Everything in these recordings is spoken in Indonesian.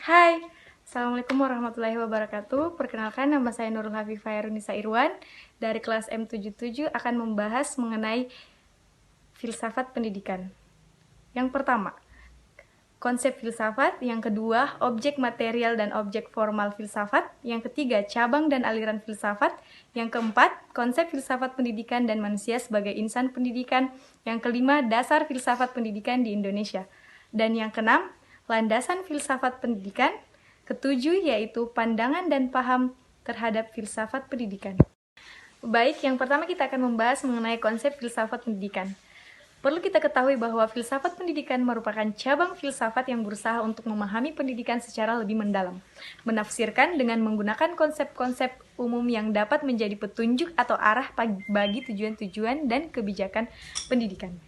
Hai, Assalamualaikum warahmatullahi wabarakatuh. Perkenalkan, nama saya Nurul Hafifah Yarunisa Irwan dari kelas M77 akan membahas mengenai filsafat pendidikan. Yang pertama, konsep filsafat. Yang kedua, objek material dan objek formal filsafat. Yang ketiga, cabang dan aliran filsafat. Yang keempat, konsep filsafat pendidikan dan manusia sebagai insan pendidikan. Yang kelima, dasar filsafat pendidikan di Indonesia. Dan yang keenam, landasan filsafat pendidikan. Ketujuh, yaitu pandangan dan paham terhadap filsafat pendidikan. Baik, yang pertama kita akan membahas mengenai konsep filsafat pendidikan. Perlu kita ketahui bahwa filsafat pendidikan merupakan cabang filsafat yang berusaha untuk memahami pendidikan secara lebih mendalam, menafsirkan dengan menggunakan konsep-konsep umum yang dapat menjadi petunjuk atau arah bagi tujuan-tujuan dan kebijakan pendidikan.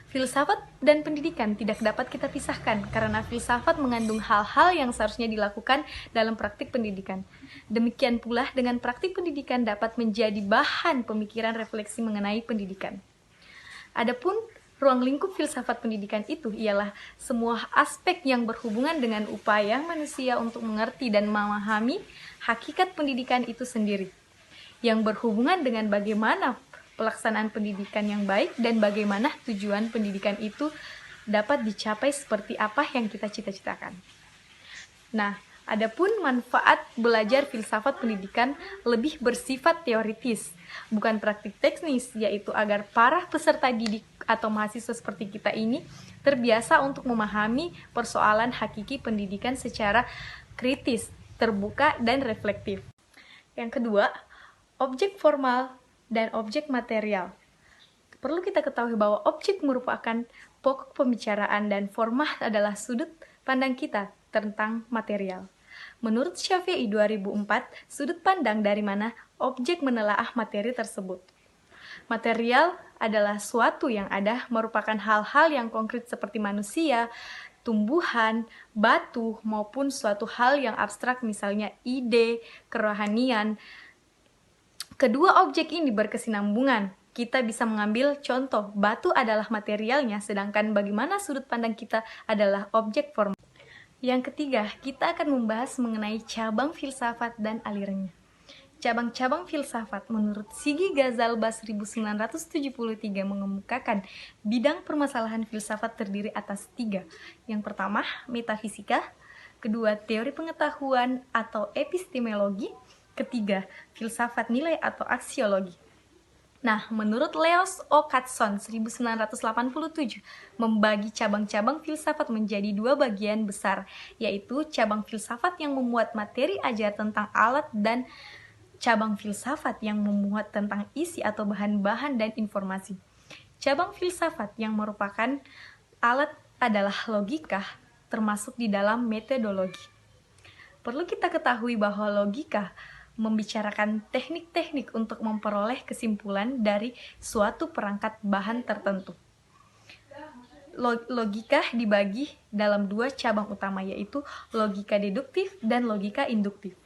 Filsafat dan pendidikan tidak dapat kita pisahkan karena filsafat mengandung hal-hal yang seharusnya dilakukan dalam praktik pendidikan. Demikian pula dengan praktik pendidikan dapat menjadi bahan pemikiran refleksi mengenai pendidikan. Adapun ruang lingkup filsafat pendidikan itu ialah semua aspek yang berhubungan dengan upaya manusia untuk mengerti dan memahami hakikat pendidikan itu sendiri, yang berhubungan dengan bagaimana pelaksanaan pendidikan yang baik dan bagaimana tujuan pendidikan itu dapat dicapai seperti apa yang kita cita-citakan. Nah, adapun manfaat belajar filsafat pendidikan lebih bersifat teoritis, bukan praktik teknis, yaitu agar para peserta didik atau mahasiswa seperti kita ini terbiasa untuk memahami persoalan hakiki pendidikan secara kritis, terbuka, dan reflektif. Yang kedua, objek formal dan objek material. Perlu kita ketahui bahwa objek merupakan pokok pembicaraan dan format adalah sudut pandang kita tentang material. Menurut Syafi'i 2004, sudut pandang dari mana objek menelaah materi tersebut. Material adalah suatu yang ada, merupakan hal-hal yang konkret seperti manusia, tumbuhan, batu, maupun suatu hal yang abstrak misalnya ide, kerohanian. Kedua objek ini berkesinambungan. Kita bisa mengambil contoh, batu adalah materialnya, sedangkan bagaimana sudut pandang kita adalah objek formal. Yang ketiga, kita akan membahas mengenai cabang filsafat dan alirannya. Cabang-cabang filsafat menurut Sigi Ghazalba 1973 mengemukakan bidang permasalahan filsafat terdiri atas 3. Yang pertama, metafisika. Kedua, teori pengetahuan atau epistemologi. Ketiga, filsafat nilai atau aksiologi. Nah, menurut Leos O. Katson 1987 membagi cabang-cabang filsafat menjadi 2 bagian besar, yaitu cabang filsafat yang memuat materi ajar tentang alat dan cabang filsafat yang memuat tentang isi atau bahan-bahan dan informasi. Cabang filsafat yang merupakan alat adalah logika, termasuk di dalam metodologi. Perlu kita ketahui bahwa logika membicarakan teknik-teknik untuk memperoleh kesimpulan dari suatu perangkat bahan tertentu. Logika dibagi dalam 2 cabang utama, yaitu logika deduktif dan logika induktif.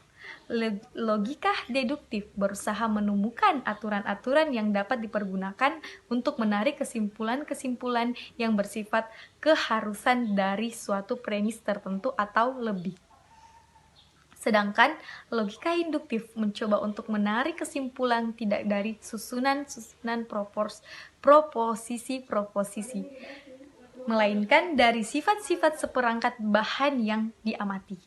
Logika deduktif berusaha menemukan aturan-aturan yang dapat dipergunakan untuk menarik kesimpulan-kesimpulan yang bersifat keharusan dari suatu premis tertentu atau lebih. Sedangkan logika induktif mencoba untuk menarik kesimpulan tidak dari susunan-susunan proposisi-proposisi, melainkan dari sifat-sifat seperangkat bahan yang diamati.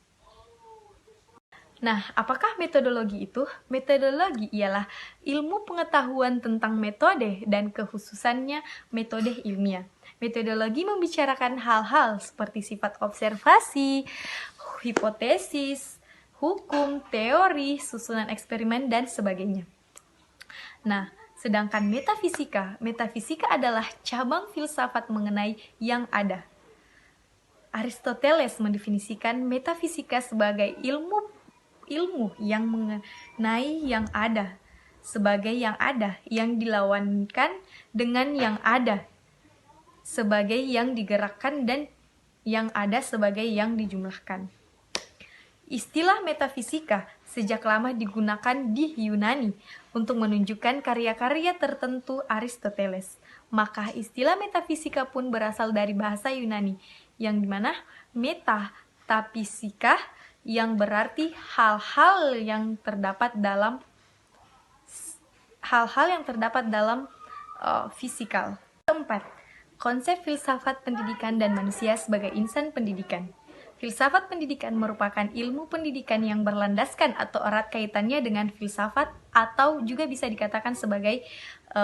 Nah, apakah metodologi itu? Metodologi ialah ilmu pengetahuan tentang metode dan kekhususannya metode ilmiah. Metodologi membicarakan hal-hal seperti sifat observasi, hipotesis, hukum, teori, susunan eksperimen, dan sebagainya. Nah, sedangkan metafisika adalah cabang filsafat mengenai yang ada. Aristoteles mendefinisikan metafisika sebagai ilmu yang mengenai yang ada, sebagai yang ada, yang dilawankan dengan yang ada, sebagai yang digerakkan, dan yang ada sebagai yang dijumlahkan. Istilah metafisika sejak lama digunakan di Yunani untuk menunjukkan karya-karya tertentu Aristoteles. Maka istilah metafisika pun berasal dari bahasa Yunani, yang dimana meta tapi psikah yang berarti hal-hal yang terdapat dalam fisikal. Keempat, konsep filsafat pendidikan dan manusia sebagai insan pendidikan. Filsafat pendidikan merupakan ilmu pendidikan yang berlandaskan atau erat kaitannya dengan filsafat, atau juga bisa dikatakan sebagai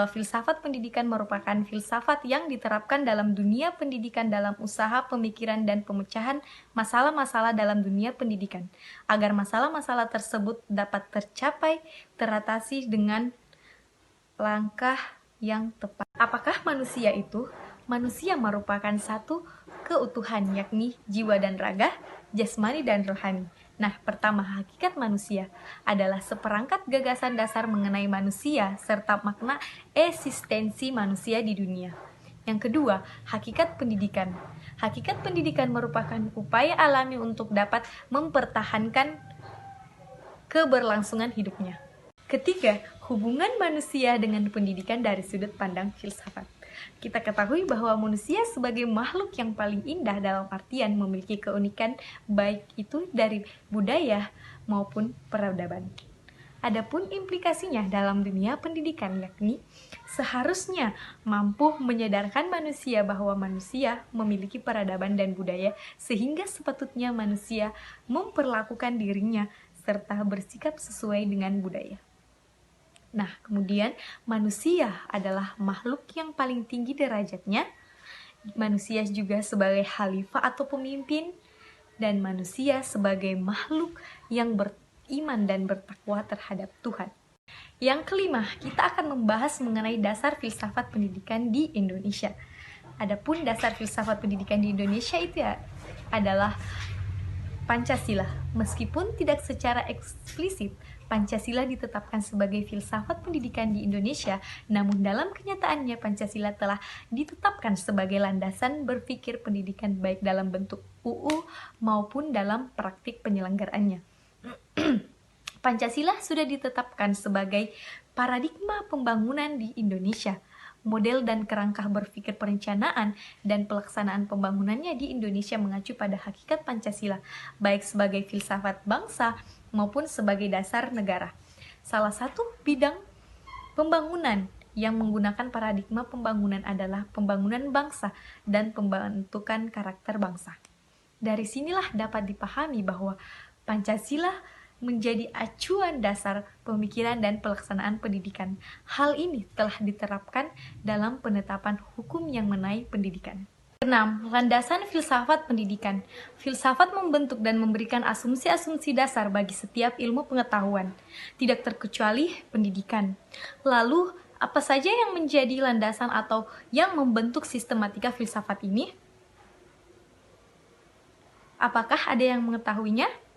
filsafat pendidikan merupakan filsafat yang diterapkan dalam dunia pendidikan dalam usaha pemikiran dan pemecahan masalah-masalah dalam dunia pendidikan, agar masalah-masalah tersebut dapat teratasi dengan langkah yang tepat. Apakah manusia itu? Manusia merupakan satu keutuhan, yakni jiwa dan raga, jasmani dan rohani. Nah, pertama, hakikat manusia adalah seperangkat gagasan dasar mengenai manusia serta makna eksistensi manusia di dunia. Yang kedua, hakikat pendidikan. Hakikat pendidikan merupakan upaya alami untuk dapat mempertahankan keberlangsungan hidupnya. Ketiga, hubungan manusia dengan pendidikan dari sudut pandang filsafat. Kita ketahui bahwa manusia sebagai makhluk yang paling indah dalam artian memiliki keunikan baik itu dari budaya maupun peradaban. Adapun implikasinya dalam dunia pendidikan, yakni seharusnya mampu menyadarkan manusia bahwa manusia memiliki peradaban dan budaya, sehingga sepatutnya manusia memperlakukan dirinya serta bersikap sesuai dengan budaya. Nah, kemudian manusia adalah makhluk yang paling tinggi derajatnya. Manusia juga sebagai khalifah atau pemimpin, dan manusia sebagai makhluk yang beriman dan bertakwa terhadap Tuhan. Yang kelima, kita akan membahas mengenai dasar filsafat pendidikan di Indonesia. Adapun dasar filsafat pendidikan di Indonesia itu adalah Pancasila. Meskipun tidak secara eksplisit Pancasila ditetapkan sebagai filsafat pendidikan di Indonesia, namun dalam kenyataannya Pancasila telah ditetapkan sebagai landasan berpikir pendidikan baik dalam bentuk UU maupun dalam praktik penyelenggaraannya. Pancasila sudah ditetapkan sebagai paradigma pembangunan di Indonesia. Model dan kerangka berpikir perencanaan dan pelaksanaan pembangunannya di Indonesia mengacu pada hakikat Pancasila, baik sebagai filsafat bangsa maupun sebagai dasar negara. Salah satu bidang pembangunan yang menggunakan paradigma pembangunan adalah pembangunan bangsa dan pembentukan karakter bangsa. Dari sinilah dapat dipahami bahwa Pancasila menjadi acuan dasar pemikiran dan pelaksanaan pendidikan. Hal ini telah diterapkan dalam penetapan hukum yang mengenai pendidikan. 6. Landasan filsafat pendidikan. Filsafat membentuk dan memberikan asumsi-asumsi dasar bagi setiap ilmu pengetahuan, tidak terkecuali pendidikan. Lalu, apa saja yang menjadi landasan atau yang membentuk sistematika filsafat ini? Apakah ada yang mengetahuinya?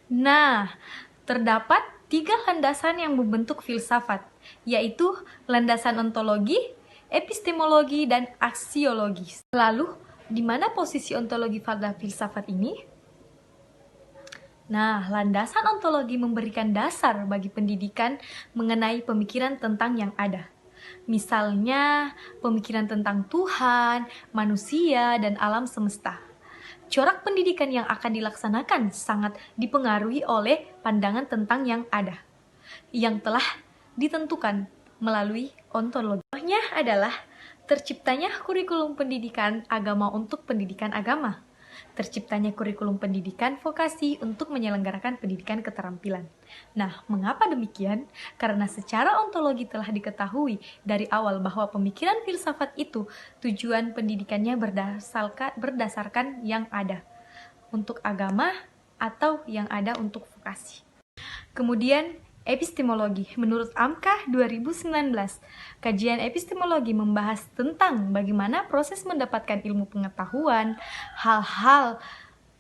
Nah, terdapat 3 landasan yang membentuk filsafat, yaitu landasan ontologi, epistemologi, dan aksiologi. Lalu, di mana posisi ontologi pada filsafat ini? Nah, landasan ontologi memberikan dasar bagi pendidikan mengenai pemikiran tentang yang ada. Misalnya, pemikiran tentang Tuhan, manusia, dan alam semesta. Corak pendidikan yang akan dilaksanakan sangat dipengaruhi oleh pandangan tentang yang ada, yang telah ditentukan melalui ontologi. Contohnya adalah terciptanya kurikulum pendidikan agama untuk pendidikan agama, terciptanya kurikulum pendidikan vokasi untuk menyelenggarakan pendidikan keterampilan. Nah, mengapa demikian? Karena secara ontologi telah diketahui dari awal bahwa pemikiran filsafat itu tujuan pendidikannya berdasarkan yang ada untuk agama atau yang ada untuk vokasi. Kemudian, epistemologi. Menurut AMKA 2019, kajian epistemologi membahas tentang bagaimana proses mendapatkan ilmu pengetahuan, hal-hal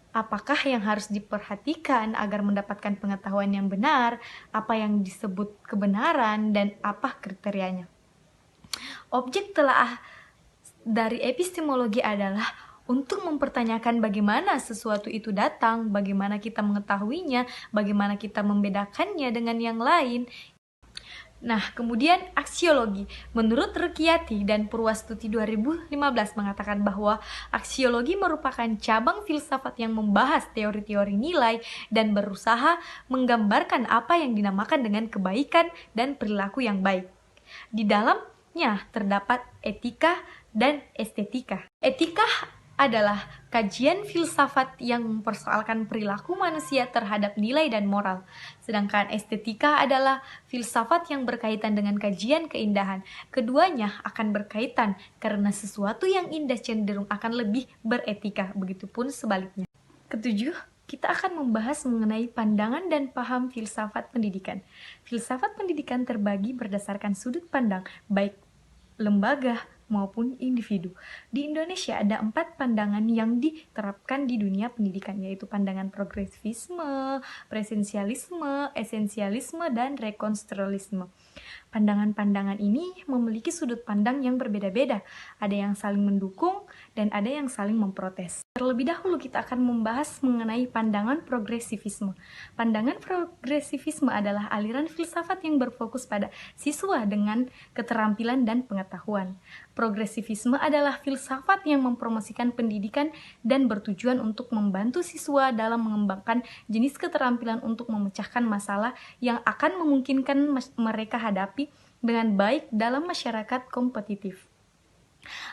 apakah yang harus diperhatikan agar mendapatkan pengetahuan yang benar, apa yang disebut kebenaran, dan apa kriterianya. Objek telaah dari epistemologi adalah untuk mempertanyakan bagaimana sesuatu itu datang, bagaimana kita mengetahuinya, bagaimana kita membedakannya dengan yang lain. Nah, kemudian aksiologi. Menurut Rukyati dan Purwastuti 2015 mengatakan bahwa aksiologi merupakan cabang filsafat yang membahas teori-teori nilai dan berusaha menggambarkan apa yang dinamakan dengan kebaikan dan perilaku yang baik. Di dalamnya terdapat etika dan estetika. Etika adalah kajian filsafat yang mempersoalkan perilaku manusia terhadap nilai dan moral. Sedangkan estetika adalah filsafat yang berkaitan dengan kajian keindahan. Keduanya akan berkaitan karena sesuatu yang indah cenderung akan lebih beretika, begitupun sebaliknya. Ketujuh, kita akan membahas mengenai pandangan dan paham filsafat pendidikan. Filsafat pendidikan terbagi berdasarkan sudut pandang, baik lembaga maupun individu. Di Indonesia ada 4 pandangan yang diterapkan di dunia pendidikan, yaitu pandangan progresivisme, presensialisme, esensialisme, dan rekonstrualisme. Pandangan-pandangan ini memiliki sudut pandang yang berbeda-beda, ada yang saling mendukung dan ada yang saling memprotes. Terlebih dahulu kita akan membahas mengenai pandangan progresivisme. Pandangan progresivisme adalah aliran filsafat yang berfokus pada siswa dengan keterampilan dan pengetahuan. Progresivisme adalah filsafat yang mempromosikan pendidikan dan bertujuan untuk membantu siswa dalam mengembangkan jenis keterampilan untuk memecahkan masalah yang akan memungkinkan mereka hadapi dengan baik dalam masyarakat kompetitif.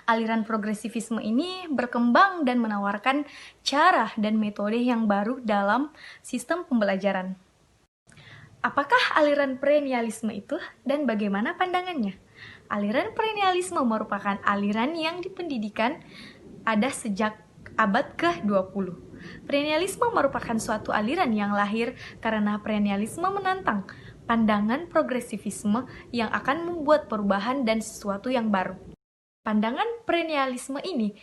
Aliran progresivisme ini berkembang dan menawarkan cara dan metode yang baru dalam sistem pembelajaran. Apakah aliran perennialisme itu dan bagaimana pandangannya? Aliran perennialisme merupakan aliran yang di pendidikan ada sejak abad ke-20. Perennialisme merupakan suatu aliran yang lahir karena perennialisme menantang pandangan progresivisme yang akan membuat perubahan dan sesuatu yang baru. Pandangan perennialisme ini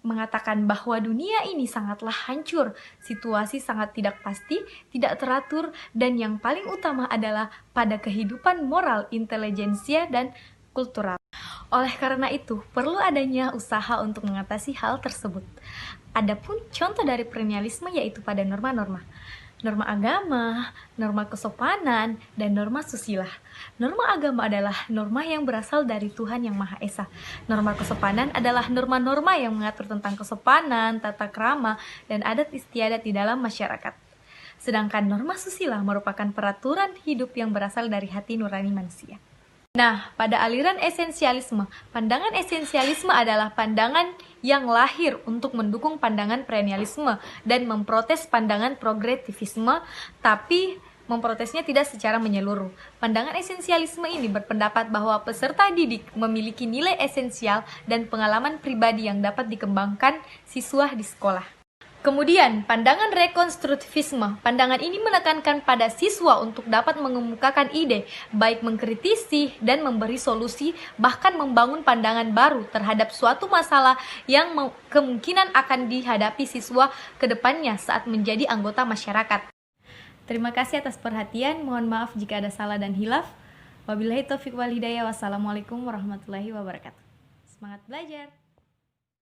mengatakan bahwa dunia ini sangatlah hancur, situasi sangat tidak pasti, tidak teratur, dan yang paling utama adalah pada kehidupan moral, intelijensia, dan kultural. Oleh karena itu, perlu adanya usaha untuk mengatasi hal tersebut. Adapun contoh dari perennialisme yaitu pada norma-norma. Norma agama, norma kesopanan, dan norma susila. Norma agama adalah norma yang berasal dari Tuhan Yang Maha Esa. Norma kesopanan adalah norma-norma yang mengatur tentang kesopanan, tata krama, dan adat istiadat di dalam masyarakat. Sedangkan norma susila merupakan peraturan hidup yang berasal dari hati nurani manusia. Nah, pada aliran esensialisme, pandangan esensialisme adalah pandangan yang lahir untuk mendukung pandangan perennialisme dan memprotes pandangan progresivisme, tapi memprotesnya tidak secara menyeluruh. Pandangan esensialisme ini berpendapat bahwa peserta didik memiliki nilai esensial dan pengalaman pribadi yang dapat dikembangkan siswa di sekolah. Kemudian, pandangan rekonstruktivisme. Pandangan ini menekankan pada siswa untuk dapat mengemukakan ide, baik mengkritisi dan memberi solusi, bahkan membangun pandangan baru terhadap suatu masalah yang kemungkinan akan dihadapi siswa ke depannya saat menjadi anggota masyarakat. Terima kasih atas perhatian, mohon maaf jika ada salah dan hilaf. Wabillahi taufiq wal hidayah, wassalamualaikum warahmatullahi wabarakatuh. Semangat belajar!